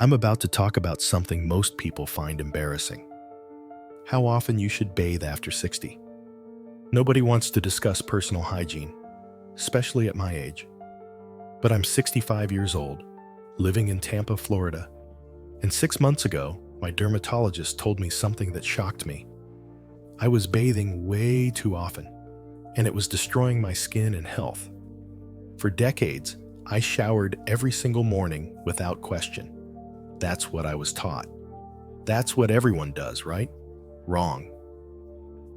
I'm about to talk about something most people find embarrassing. How often you should bathe after 60. Nobody wants to discuss personal hygiene, especially at my age. But I'm 65 years old, living in Tampa, Florida, and 6 months ago, my dermatologist told me something that shocked me. I was bathing way too often, and it was destroying my skin and health. For decades, I showered every single morning without question. That's what I was taught. That's what everyone does, right? Wrong.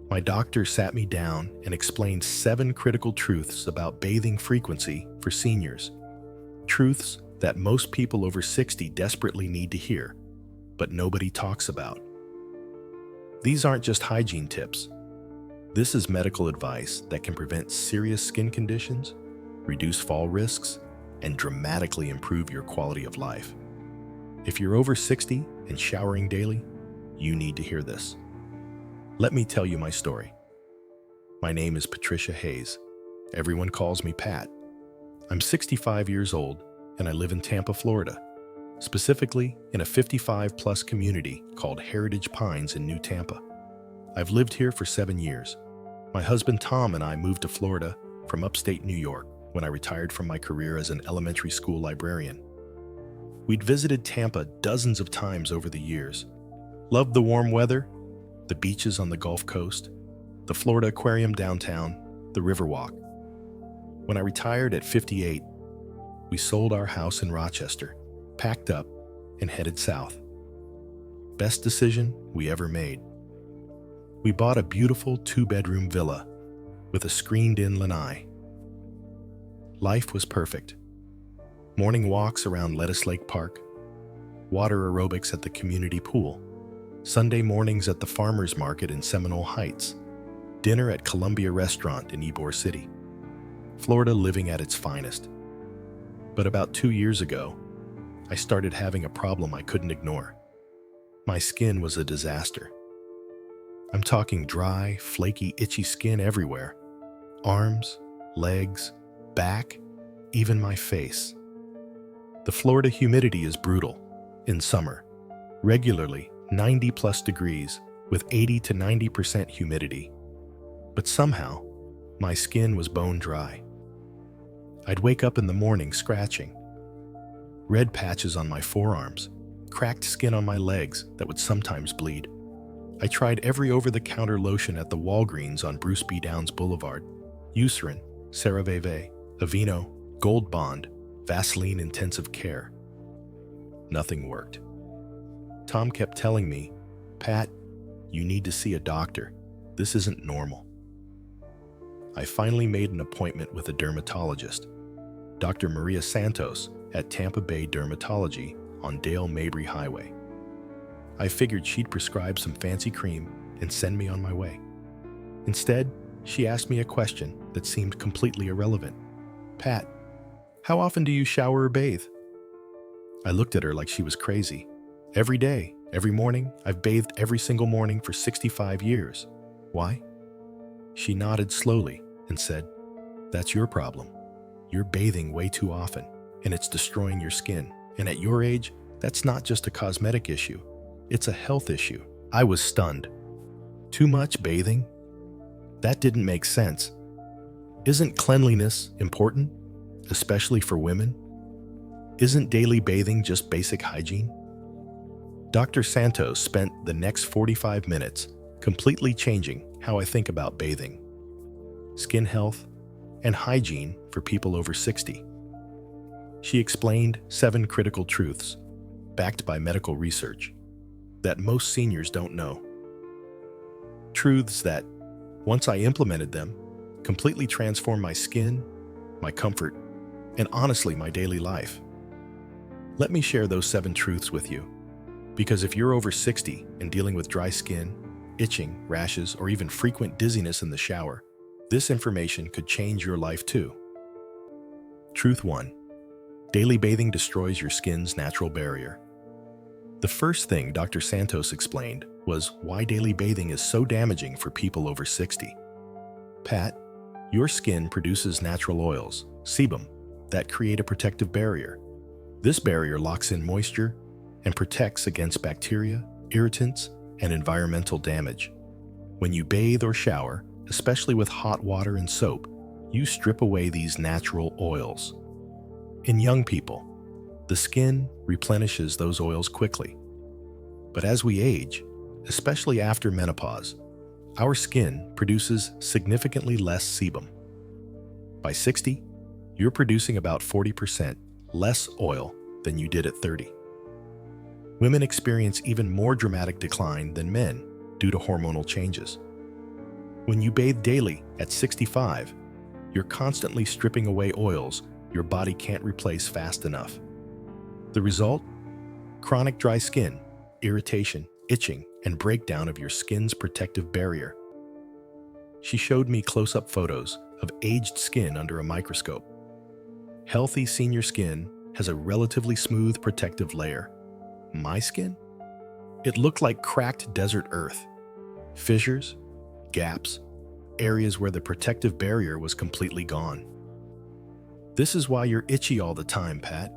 My doctor sat me down and explained 7 critical truths about bathing frequency for seniors. Truths that most people over 60 desperately need to hear, but nobody talks about. These aren't just hygiene tips. This is medical advice that can prevent serious skin conditions, reduce fall risks, and dramatically improve your quality of life. If you're over 60 and showering daily, you need to hear this. Let me tell you my story. My name is Patricia Hayes. Everyone calls me Pat. I'm 65 years old and I live in Tampa, Florida, specifically in a 55-plus community called Heritage Pines in New Tampa. I've lived here for 7 years. My husband Tom and I moved to Florida from upstate New York when I retired from my career as an elementary school librarian. We'd visited Tampa dozens of times over the years. Loved the warm weather, the beaches on the Gulf Coast, the Florida Aquarium downtown, the Riverwalk. When I retired at 58, we sold our house in Rochester, packed up, and headed south. Best decision we ever made. We bought a beautiful 2-bedroom villa with a screened-in lanai. Life was perfect. Morning walks around Lettuce Lake Park, water aerobics at the community pool, Sunday mornings at the farmers market in Seminole Heights, dinner at Columbia Restaurant in Ybor City. Florida living at its finest. But about 2 years ago, I started having a problem I couldn't ignore. My skin was a disaster. I'm talking dry, flaky, itchy skin everywhere. Arms, legs, back, even my face. The Florida humidity is brutal. In summer, regularly 90-plus degrees with 80 to 90% humidity. But somehow, my skin was bone dry. I'd wake up in the morning scratching. Red patches on my forearms, cracked skin on my legs that would sometimes bleed. I tried every over-the-counter lotion at the Walgreens on Bruce B. Downs Boulevard: Eucerin, CeraVe, Aveeno, Gold Bond, Vaseline Intensive Care. Nothing worked. Tom kept telling me, "Pat, you need to see a doctor. This isn't normal." I finally made an appointment with a dermatologist, Dr. Maria Santos at Tampa Bay Dermatology on Dale Mabry Highway. I figured she'd prescribe some fancy cream and send me on my way. Instead, she asked me a question that seemed completely irrelevant. "Pat, how often do you shower or bathe?" I looked at her like she was crazy. "Every day, every morning. I've bathed every single morning for 65 years. Why?" She nodded slowly and said, "That's your problem. You're bathing way too often, and it's destroying your skin. And at your age, that's not just a cosmetic issue. It's a health issue." I was stunned. Too much bathing? That didn't make sense. Isn't cleanliness important, especially for women? Isn't daily bathing just basic hygiene? Dr. Santos spent the next 45 minutes completely changing how I think about bathing, skin health, and hygiene for people over 60. She explained 7 critical truths, backed by medical research, that most seniors don't know. Truths that, once I implemented them, completely transformed my skin, my comfort, and honestly, my daily life. Let me share those 7 truths with you, because if you're over 60 and dealing with dry skin, itching, rashes, or even frequent dizziness in the shower, this information could change your life too. Truth 1. Daily bathing destroys your skin's natural barrier. The first thing Dr. Santos explained was why daily bathing is so damaging for people over 60. "Pat, your skin produces natural oils, sebum, that create a protective barrier. This barrier locks in moisture and protects against bacteria, irritants, and environmental damage. When you bathe or shower, especially with hot water and soap, you strip away these natural oils. In young people, the skin replenishes those oils quickly. But as we age, especially after menopause, our skin produces significantly less sebum. By 60, you're producing about 40% less oil than you did at 30. Women experience even more dramatic decline than men due to hormonal changes. When you bathe daily at 65, you're constantly stripping away oils your body can't replace fast enough. The result? Chronic dry skin, irritation, itching, and breakdown of your skin's protective barrier. She showed me close-up photos of aged skin under a microscope. Healthy senior skin has a relatively smooth protective layer. My skin? It looked like cracked desert earth. Fissures, gaps, areas where the protective barrier was completely gone. This is why you're itchy all the time, Pat.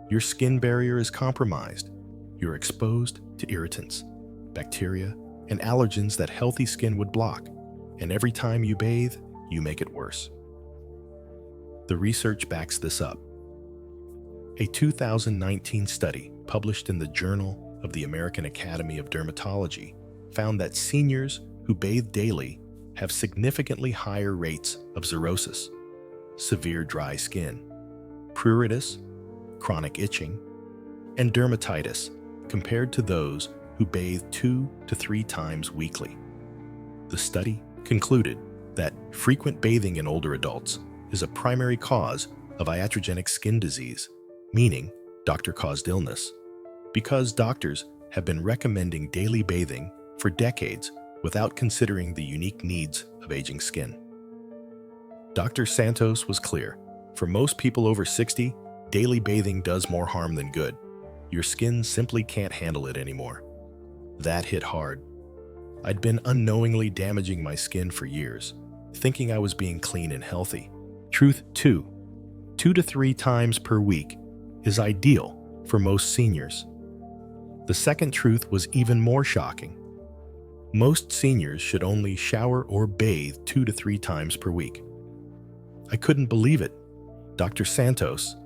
Your skin barrier is compromised. You're exposed to irritants, bacteria, and allergens that healthy skin would block, and every time you bathe, you make it worse. The research backs this up. A 2019 study published in the Journal of the American Academy of Dermatology found that seniors who bathe daily have significantly higher rates of xerosis, severe dry skin, pruritus, chronic itching, and dermatitis compared to those who bathe 2 to 3 times weekly. The study concluded that frequent bathing in older adults is a primary cause of iatrogenic skin disease, meaning doctor-caused illness, because doctors have been recommending daily bathing for decades without considering the unique needs of aging skin. Dr. Santos was clear. For most people over 60, daily bathing does more harm than good. Your skin simply can't handle it anymore. That hit hard. I'd been unknowingly damaging my skin for years, thinking I was being clean and healthy. Truth 2. 2 to 3 times per week is ideal for most seniors. The second truth was even more shocking. Most seniors should only shower or bathe 2 to 3 times per week. I couldn't believe it. Dr. Santos,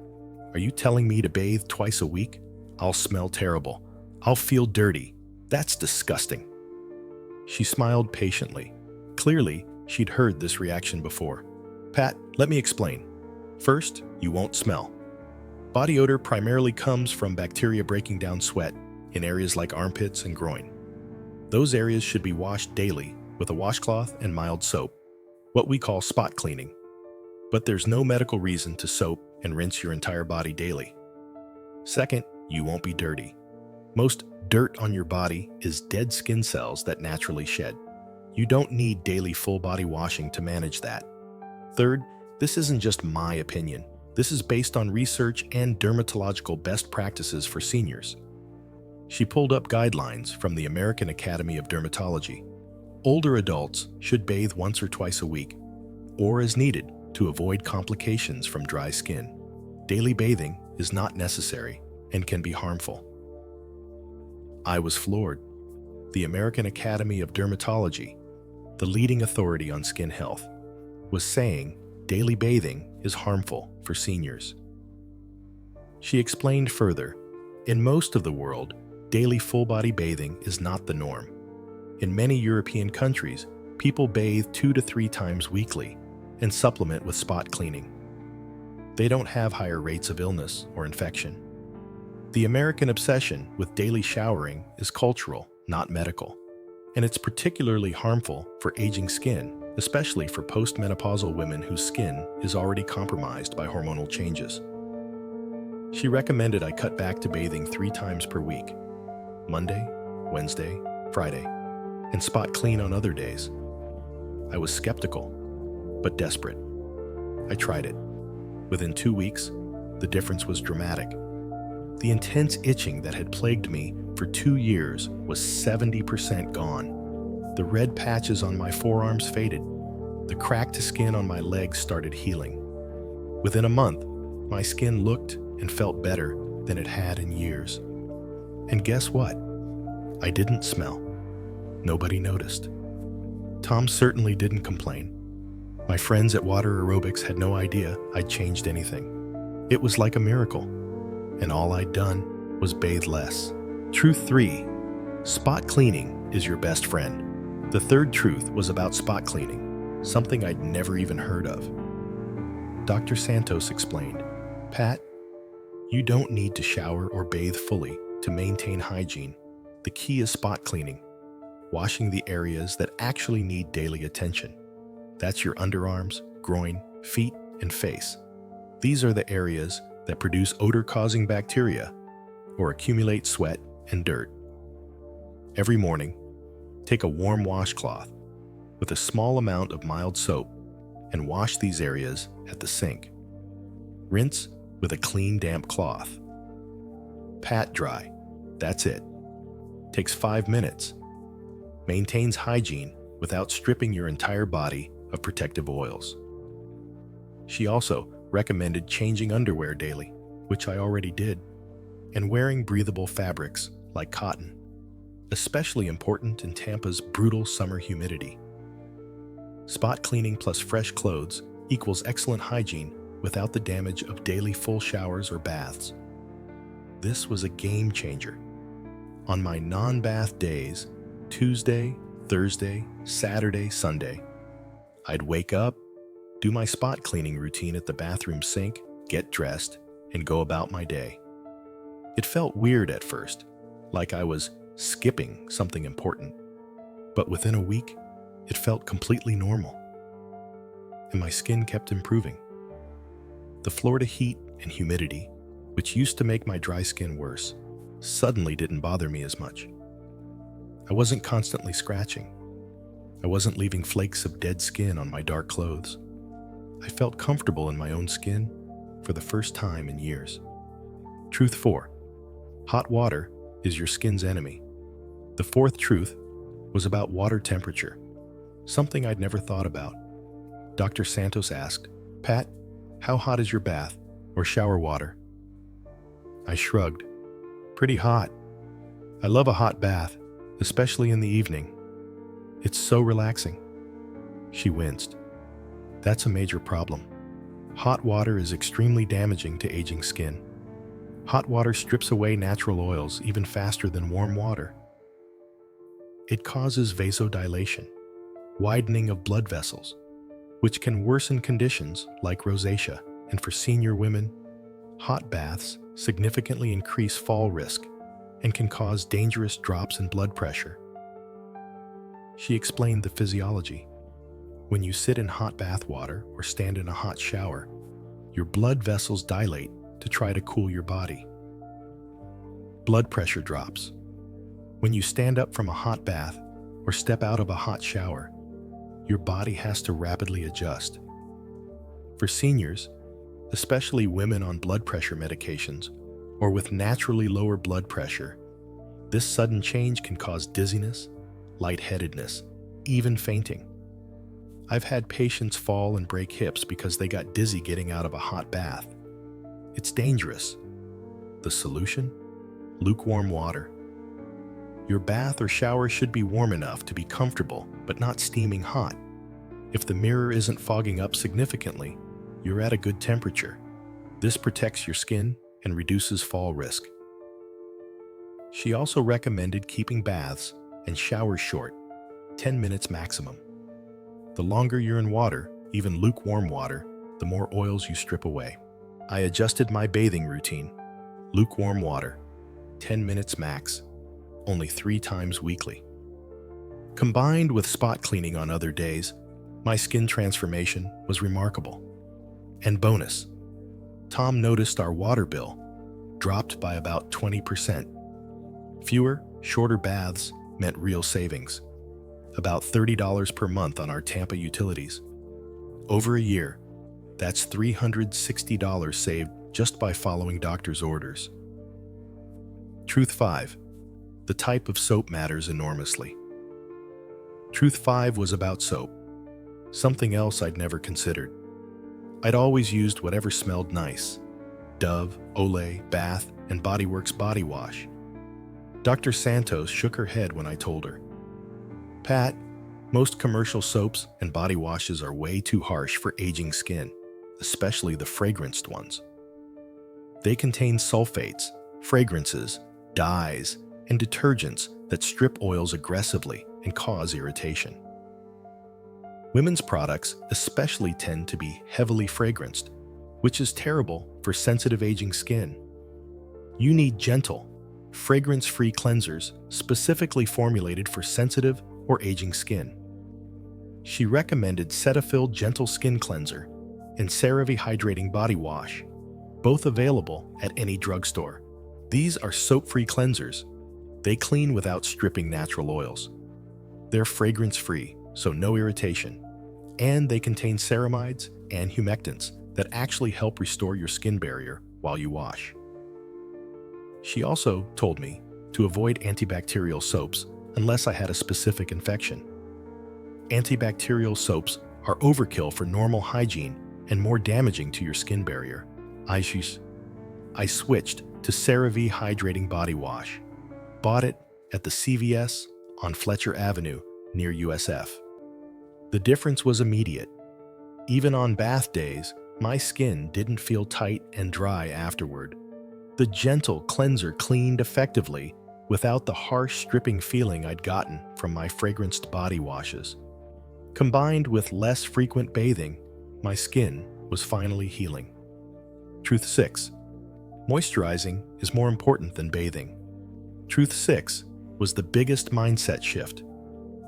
are you telling me to bathe twice a week? I'll smell terrible. I'll feel dirty. That's disgusting. She smiled patiently. Clearly, she'd heard this reaction before. Pat, let me explain. First, you won't smell. Body odor primarily comes from bacteria breaking down sweat in areas like armpits and groin. Those areas should be washed daily with a washcloth and mild soap, what we call spot cleaning. But there's no medical reason to soap and rinse your entire body daily. Second, you won't be dirty. Most dirt on your body is dead skin cells that naturally shed. You don't need daily full-body washing to manage that. Third, this isn't just my opinion. This is based on research and dermatological best practices for seniors. She pulled up guidelines from the American Academy of Dermatology. Older adults should bathe once or twice a week, or as needed to avoid complications from dry skin. Daily bathing is not necessary and can be harmful. I was floored. The American Academy of Dermatology, the leading authority on skin health, was saying daily bathing is harmful for seniors. She explained further, in most of the world, daily full-body bathing is not the norm. In many European countries, people bathe 2 to 3 times weekly and supplement with spot cleaning. They don't have higher rates of illness or infection. The American obsession with daily showering is cultural, not medical, and it's particularly harmful for aging skin, especially for postmenopausal women whose skin is already compromised by hormonal changes. She recommended I cut back to bathing 3 times per week, Monday, Wednesday, Friday, and spot clean on other days. I was skeptical, but desperate. I tried it. Within 2 weeks, the difference was dramatic. The intense itching that had plagued me for 2 years was 70% gone. The red patches on my forearms faded. The cracked skin on my legs started healing. Within a month, my skin looked and felt better than it had in years. And guess what? I didn't smell. Nobody noticed. Tom certainly didn't complain. My friends at water aerobics had no idea I'd changed anything. It was like a miracle, and all I'd done was bathe less. Truth 3. Spot cleaning is your best friend. The third truth was about spot cleaning, something I'd never even heard of. Dr. Santos explained, "Pat, you don't need to shower or bathe fully to maintain hygiene. The key is spot cleaning, washing the areas that actually need daily attention. That's your underarms, groin, feet, and face. These are the areas that produce odor-causing bacteria or accumulate sweat and dirt. Every morning, take a warm washcloth with a small amount of mild soap and wash these areas at the sink. Rinse with a clean, damp cloth. Pat dry. That's it. Takes 5 minutes. Maintains hygiene without stripping your entire body of protective oils." She also recommended changing underwear daily, which I already did, and wearing breathable fabrics like cotton, especially important in Tampa's brutal summer humidity. Spot cleaning plus fresh clothes equals excellent hygiene without the damage of daily full showers or baths. This was a game changer. On my non-bath days, Tuesday, Thursday, Saturday, Sunday, I'd wake up, do my spot cleaning routine at the bathroom sink, get dressed, and go about my day. It felt weird at first, like I was skipping something important, but within a week, it felt completely normal, and my skin kept improving. The Florida heat and humidity, which used to make my dry skin worse, suddenly didn't bother me as much. I wasn't constantly scratching. I wasn't leaving flakes of dead skin on my dark clothes. I felt comfortable in my own skin for the first time in years. Truth 4. Hot water is your skin's enemy. The fourth truth was about water temperature, something I'd never thought about. Dr. Santos asked, "Pat, how hot is your bath or shower water?" I shrugged. "Pretty hot. I love a hot bath, especially in the evening. It's so relaxing." She winced. "That's a major problem. Hot water is extremely damaging to aging skin. Hot water strips away natural oils even faster than warm water. It causes vasodilation, widening of blood vessels, which can worsen conditions like rosacea. And for senior women, hot baths significantly increase fall risk and can cause dangerous drops in blood pressure." She explained the physiology. When you sit in hot bath water or stand in a hot shower, your blood vessels dilate to try to cool your body. Blood pressure drops. When you stand up from a hot bath or step out of a hot shower, your body has to rapidly adjust. For seniors, especially women on blood pressure medications or with naturally lower blood pressure, this sudden change can cause dizziness, lightheadedness, even fainting. I've had patients fall and break hips because they got dizzy getting out of a hot bath. It's dangerous. The solution? Lukewarm water. Your bath or shower should be warm enough to be comfortable, but not steaming hot. If the mirror isn't fogging up significantly, you're at a good temperature. This protects your skin and reduces fall risk. She also recommended keeping baths and showers short, 10 minutes maximum. The longer you're in water, even lukewarm water, the more oils you strip away. I adjusted my bathing routine. Lukewarm water, 10 minutes max, only 3 times weekly. Combined with spot cleaning on other days, my skin transformation was remarkable. And bonus, Tom noticed our water bill dropped by about 20%. Fewer, shorter baths meant real savings, about $30 per month on our Tampa utilities. Over a year, that's $360 saved just by following doctor's orders. Truth 5. The type of soap matters enormously. Truth 5 was about soap, something else I'd never considered. I'd always used whatever smelled nice: Dove, Olay, Bath, and Body Works body wash. Dr. Santos shook her head when I told her. Pat, most commercial soaps and body washes are way too harsh for aging skin, especially the fragranced ones. They contain sulfates, fragrances, dyes, and detergents that strip oils aggressively and cause irritation. Women's products especially tend to be heavily fragranced, which is terrible for sensitive aging skin. You need gentle, fragrance-free cleansers specifically formulated for sensitive or aging skin. She recommended Cetaphil Gentle Skin Cleanser and CeraVe Hydrating Body Wash, both available at any drugstore. These are soap-free cleansers. They clean without stripping natural oils. They're fragrance-free, so no irritation. And they contain ceramides and humectants that actually help restore your skin barrier while you wash. She also told me to avoid antibacterial soaps unless I had a specific infection. Antibacterial soaps are overkill for normal hygiene and more damaging to your skin barrier. I switched to CeraVe Hydrating Body Wash. Bought it at the CVS on Fletcher Avenue near USF. The difference was immediate. Even on bath days, my skin didn't feel tight and dry afterward. The gentle cleanser cleaned effectively without the harsh stripping feeling I'd gotten from my fragranced body washes. Combined with less frequent bathing, my skin was finally healing. Truth 6. Moisturizing is more important than bathing. Truth 6 was the biggest mindset shift.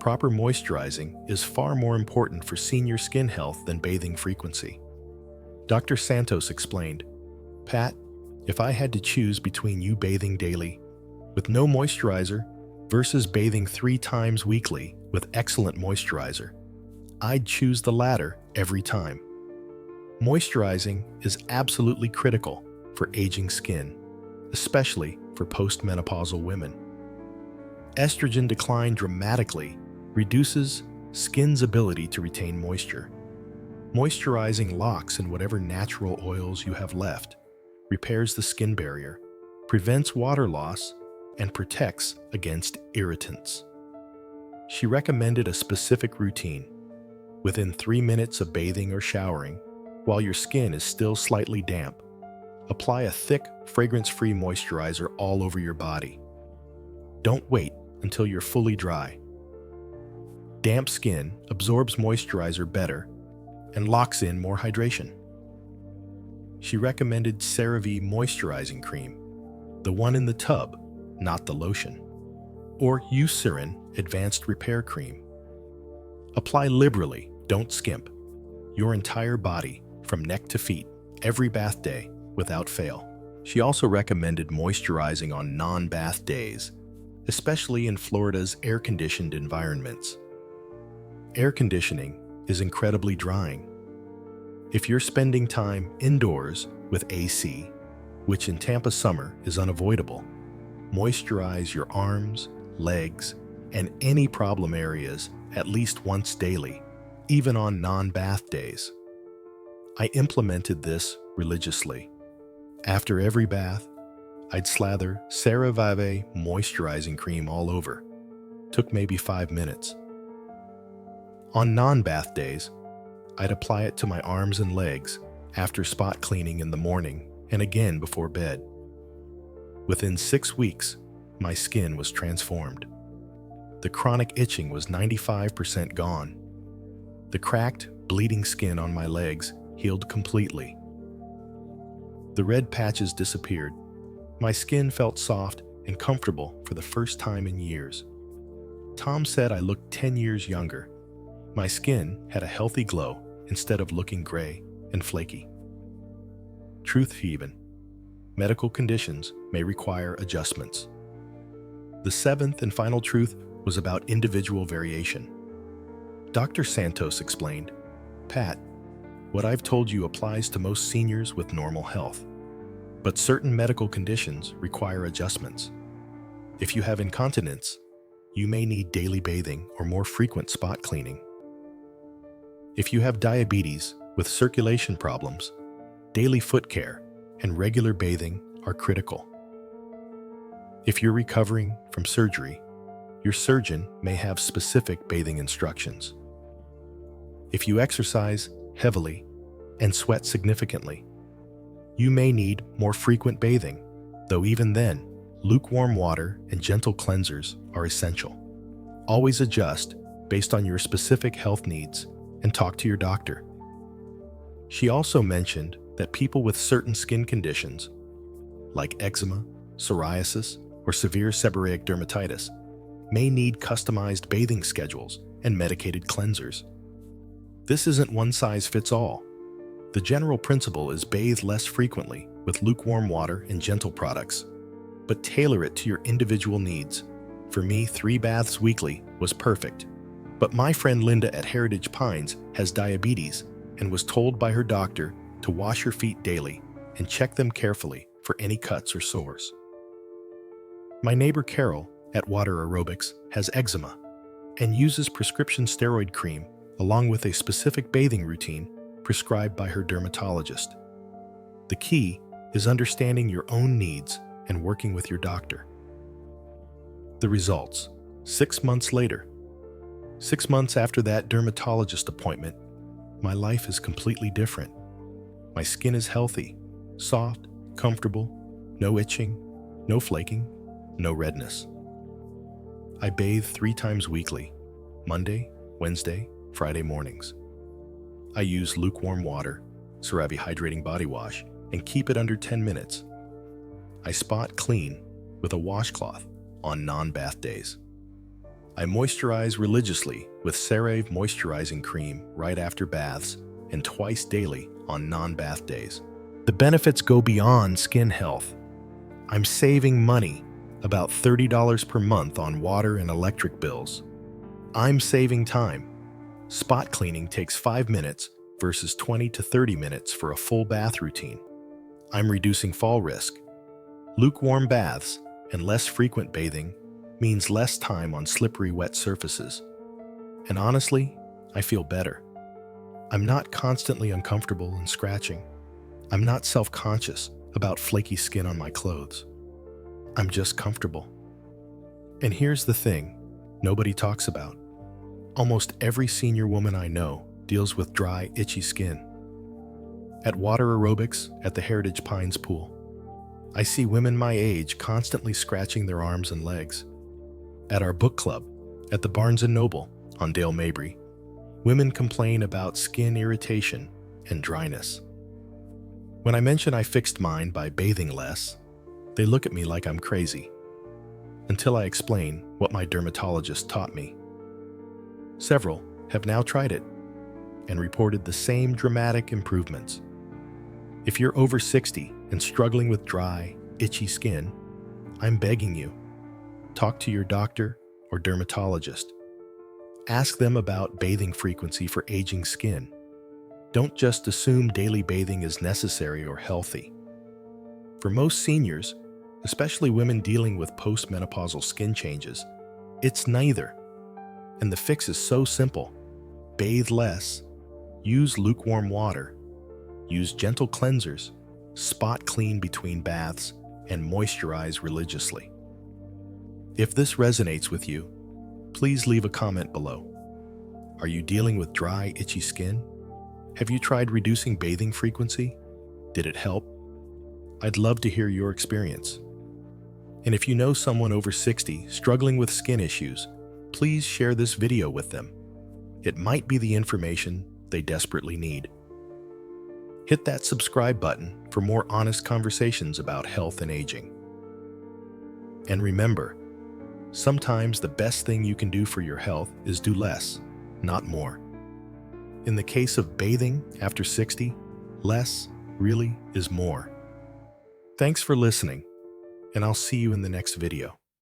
Proper moisturizing is far more important for senior skin health than bathing frequency. Dr. Santos explained, Pat, if I had to choose between you bathing daily with no moisturizer versus bathing 3 times weekly with excellent moisturizer, I'd choose the latter every time. Moisturizing is absolutely critical for aging skin, especially for postmenopausal women. Estrogen decline dramatically reduces skin's ability to retain moisture. Moisturizing locks in whatever natural oils you have left, repairs the skin barrier, prevents water loss, and protects against irritants. She recommended a specific routine. Within 3 minutes of bathing or showering, while your skin is still slightly damp, apply a thick, fragrance-free moisturizer all over your body. Don't wait until you're fully dry. Damp skin absorbs moisturizer better and locks in more hydration. She recommended CeraVe Moisturizing Cream, the one in the tub, not the lotion, or Eucerin Advanced Repair Cream. Apply liberally, don't skimp. Your entire body, from neck to feet, every bath day, without fail. She also recommended moisturizing on non-bath days, especially in Florida's air-conditioned environments. Air conditioning is incredibly drying. If you're spending time indoors with AC, which in Tampa summer is unavoidable, moisturize your arms, legs, and any problem areas at least once daily, even on non-bath days. I implemented this religiously. After every bath, I'd slather CeraVe moisturizing cream all over. Took maybe 5 minutes. On non-bath days, I'd apply it to my arms and legs after spot cleaning in the morning and again before bed. Within 6 weeks, my skin was transformed. The chronic itching was 95% gone. The cracked, bleeding skin on my legs healed completely. The red patches disappeared. My skin felt soft and comfortable for the first time in years. Tom said I looked 10 years younger. My skin had a healthy glow instead of looking gray and flaky. Truth even. Medical conditions may require adjustments. The 7th and final truth was about individual variation. Dr. Santos explained, Pat, what I've told you applies to most seniors with normal health, but certain medical conditions require adjustments. If you have incontinence, you may need daily bathing or more frequent spot cleaning. If you have diabetes with circulation problems, daily foot care and regular bathing are critical. If you're recovering from surgery, your surgeon may have specific bathing instructions. If you exercise heavily and sweat significantly, you may need more frequent bathing, though even then, lukewarm water and gentle cleansers are essential. Always adjust based on your specific health needs and talk to your doctor. She also mentioned that people with certain skin conditions, like eczema, psoriasis, or severe seborrheic dermatitis, may need customized bathing schedules and medicated cleansers. This isn't one size fits all. The general principle is bathe less frequently with lukewarm water and gentle products, but tailor it to your individual needs. For me, 3 baths weekly was perfect. But my friend Linda at Heritage Pines has diabetes and was told by her doctor to wash her feet daily and check them carefully for any cuts or sores. My neighbor Carol at Water Aerobics has eczema and uses prescription steroid cream along with a specific bathing routine prescribed by her dermatologist. The key is understanding your own needs and working with your doctor. The results: 6 months later. 6 months after that dermatologist appointment, my life is completely different. My skin is healthy, soft, comfortable, no itching, no flaking, no redness. I bathe 3 times weekly, Monday, Wednesday, Friday mornings. I use lukewarm water, CeraVe Hydrating Body Wash, and keep it under 10 minutes. I spot clean with a washcloth on non-bath days. I moisturize religiously with CeraVe Moisturizing Cream right after baths and twice daily on non-bath days. The benefits go beyond skin health. I'm saving money, about $30 per month on water and electric bills. I'm saving time. Spot cleaning takes 5 minutes versus 20 to 30 minutes for a full bath routine. I'm reducing fall risk. Lukewarm baths and less frequent bathing means less time on slippery, wet surfaces. And honestly, I feel better. I'm not constantly uncomfortable and scratching. I'm not self-conscious about flaky skin on my clothes. I'm just comfortable. And here's the thing nobody talks about. Almost every senior woman I know deals with dry, itchy skin. At Water Aerobics at the Heritage Pines pool, I see women my age constantly scratching their arms and legs. At our book club, at the Barnes & Noble on Dale Mabry, women complain about skin irritation and dryness. When I mention I fixed mine by bathing less, they look at me like I'm crazy, until I explain what my dermatologist taught me. Several have now tried it and reported the same dramatic improvements. If you're over 60 and struggling with dry, itchy skin, I'm begging you, talk to your doctor or dermatologist. Ask them about bathing frequency for aging skin. Don't just assume daily bathing is necessary or healthy. For most seniors, especially women dealing with postmenopausal skin changes, it's neither. And the fix is so simple. Bathe less, use lukewarm water, use gentle cleansers, spot clean between baths, and moisturize religiously. If this resonates with you, please leave a comment below. Are you dealing with dry, itchy skin? Have you tried reducing bathing frequency? Did it help? I'd love to hear your experience. And if you know someone over 60 struggling with skin issues, please share this video with them. It might be the information they desperately need. Hit that subscribe button for more honest conversations about health and aging. And remember, sometimes the best thing you can do for your health is do less, not more. In the case of bathing after 60, less really is more. Thanks for listening, and I'll see you in the next video.